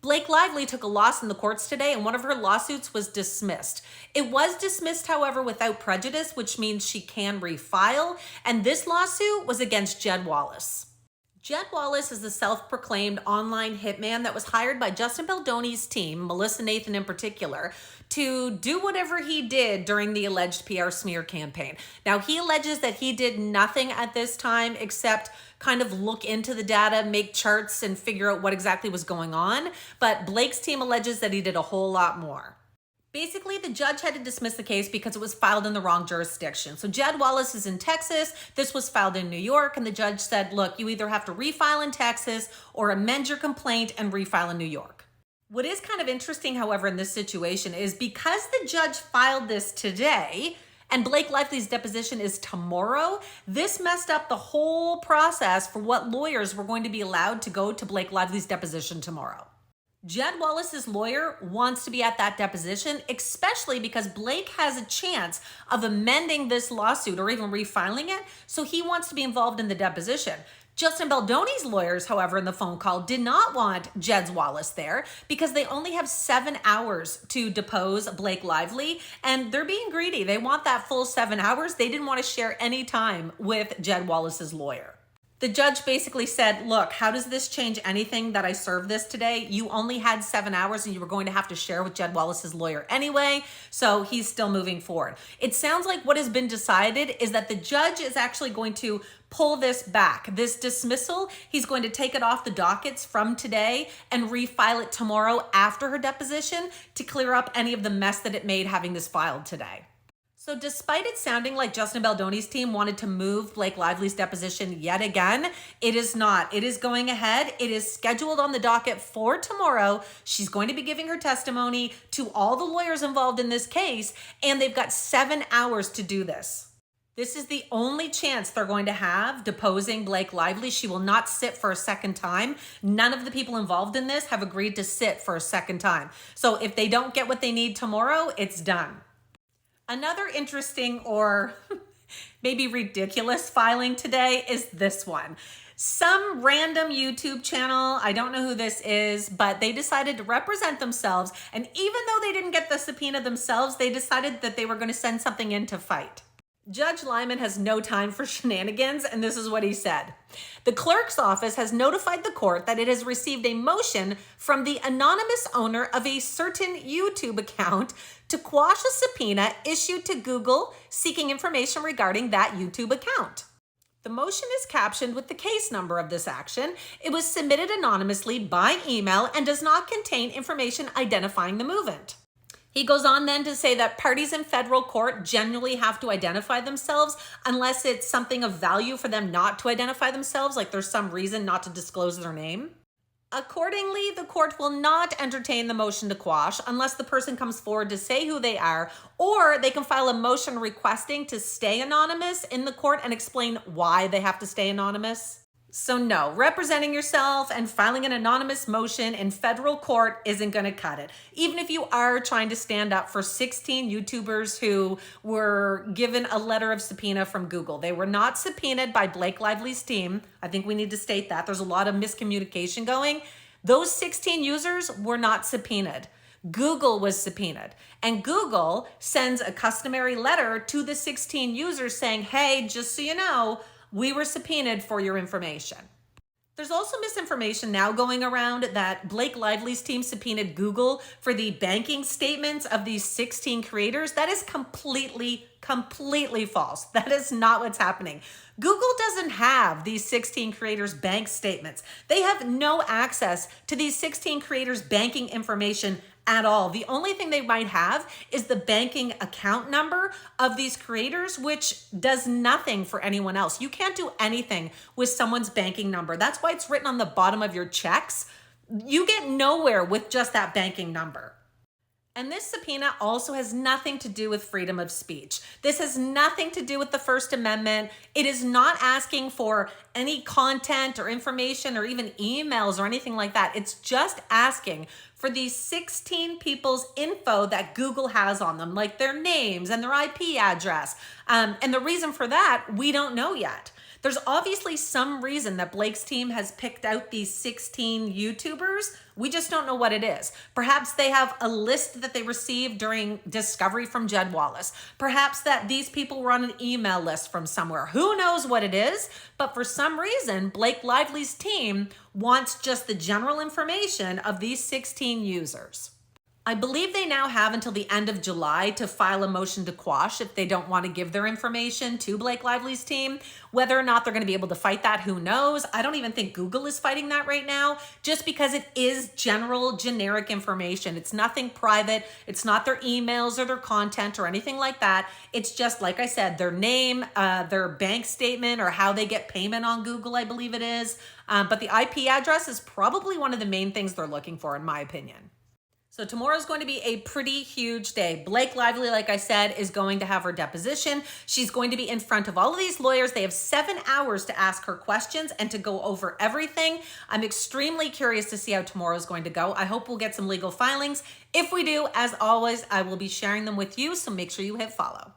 Blake Lively took a loss in the courts today, and one of her lawsuits was dismissed. It was dismissed, however, without prejudice, which means she can refile, and this lawsuit was against Jed Wallace. Jed Wallace is the self-proclaimed online hitman that was hired by Justin Baldoni's team, Melissa Nathan in particular, to do whatever he did during the alleged PR smear campaign. Now, he alleges that he did nothing at this time except kind of look into the data, make charts, and figure out what exactly was going on. But Blake's team alleges that he did a whole lot more. Basically, the judge had to dismiss the case because it was filed in the wrong jurisdiction. So Jed Wallace is in Texas. This was filed in New York, and the judge said, look, you either have to refile in Texas or amend your complaint and refile in New York. What is kind of interesting, however, in this situation is because the judge filed this today and Blake Lively's deposition is tomorrow, this messed up the whole process for what lawyers were going to be allowed to go to Blake Lively's deposition tomorrow. Jed Wallace's lawyer wants to be at that deposition, especially because Blake has a chance of amending this lawsuit or even refiling it, so he wants to be involved in the deposition. Justin Baldoni's lawyers, however, in the phone call did not want Jed Wallace there because they only have 7 hours to depose Blake Lively, and they're being greedy. They want that full 7 hours. They didn't want to share any time with Jed Wallace's lawyer. The judge basically said, look, how does this change anything that I served this today? You only had 7 hours and you were going to have to share with Jed Wallace's lawyer anyway, so he's still moving forward. It sounds like what has been decided is that the judge is actually going to pull this back. This dismissal, he's going to take it off the dockets from today and refile it tomorrow after her deposition to clear up any of the mess that it made having this filed today. So despite it sounding like Justin Baldoni's team wanted to move Blake Lively's deposition yet again, it is not. It is going ahead. It is scheduled on the docket for tomorrow. She's going to be giving her testimony to all the lawyers involved in this case, and they've got 7 hours to do this. This is the only chance they're going to have deposing Blake Lively. She will not sit for a second time. None of the people involved in this have agreed to sit for a second time. So if they don't get what they need tomorrow, it's done. Another interesting or maybe ridiculous filing today is this one. Some random YouTube channel, I don't know who this is, but they decided to represent themselves. And even though they didn't get the subpoena themselves, they decided that they were going to send something in to fight. Judge Lyman has no time for shenanigans, and this is what he said. The clerk's office has notified the court that it has received a motion from the anonymous owner of a certain YouTube account to quash a subpoena issued to Google seeking information regarding that YouTube account. The motion is captioned with the case number of this action. It was submitted anonymously by email and does not contain information identifying the movement. He goes on then to say that parties in federal court generally have to identify themselves unless it's something of value for them not to identify themselves, like there's some reason not to disclose their name. Accordingly, the court will not entertain the motion to quash unless the person comes forward to say who they are, or they can file a motion requesting to stay anonymous in the court and explain why they have to stay anonymous. So no, representing yourself and filing an anonymous motion in federal court isn't going to cut it. Even if you are trying to stand up for 16 YouTubers who were given a letter of subpoena from Google. They were not subpoenaed by Blake Lively's team. I think we need to state that. There's a lot of miscommunication going. Those 16 users were not subpoenaed. Google was subpoenaed, and Google sends a customary letter to the 16 users saying, hey, just so you know, we were subpoenaed for your information. There's also misinformation now going around that Blake Lively's team subpoenaed Google for the banking statements of these 16 creators. That is completely false. That is not what's happening. Google doesn't have these 16 creators' bank statements. They have no access to these 16 creators' banking information at all. The only thing they might have is the banking account number of these creators, which does nothing for anyone else. You can't do anything with someone's banking number. That's why it's written on the bottom of your checks. You get nowhere with just that banking number. And this subpoena also has nothing to do with freedom of speech. This has nothing to do with the First Amendment. It is not asking for any content or information or even emails or anything like that. It's just asking for these 16 people's info that Google has on them, like their names and their IP address. And the reason for that, we don't know yet. There's obviously some reason that Blake's team has picked out these 16 YouTubers. We just don't know what it is. Perhaps they have a list that they received during discovery from Jed Wallace. Perhaps that these people were on an email list from somewhere. Who knows what it is? But for some reason, Blake Lively's team wants just the general information of these 16 users. I believe they now have until the end of July to file a motion to quash if they don't want to give their information to Blake Lively's team. Whether or not they're going to be able to fight that, who knows? I don't even think Google is fighting that right now, just because it is general, generic information. It's nothing private. It's not their emails or their content or anything like that. It's just, like I said, their name, their bank statement, or how they get payment on Google, I believe it is. But the IP address is probably one of the main things they're looking for, in my opinion. So tomorrow is going to be a pretty huge day. Blake Lively, like I said, is going to have her deposition. She's going to be in front of all of these lawyers. They have 7 hours to ask her questions and to go over everything. I'm extremely curious to see how tomorrow is going to go. I hope we'll get some legal filings. If we do, as always, I will be sharing them with you, so make sure you hit follow.